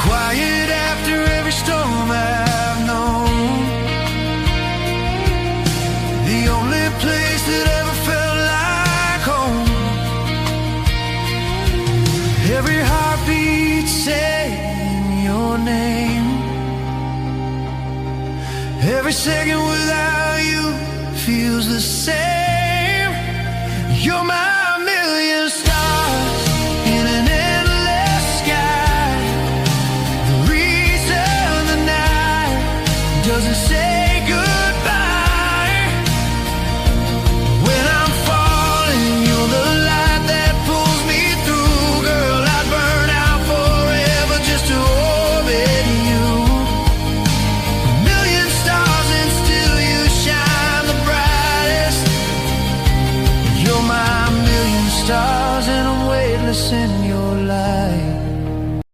quiet after every storm I've known. The only place that ever felt like home. Every heartbeat saying your name. Every second without you feels the same. You're my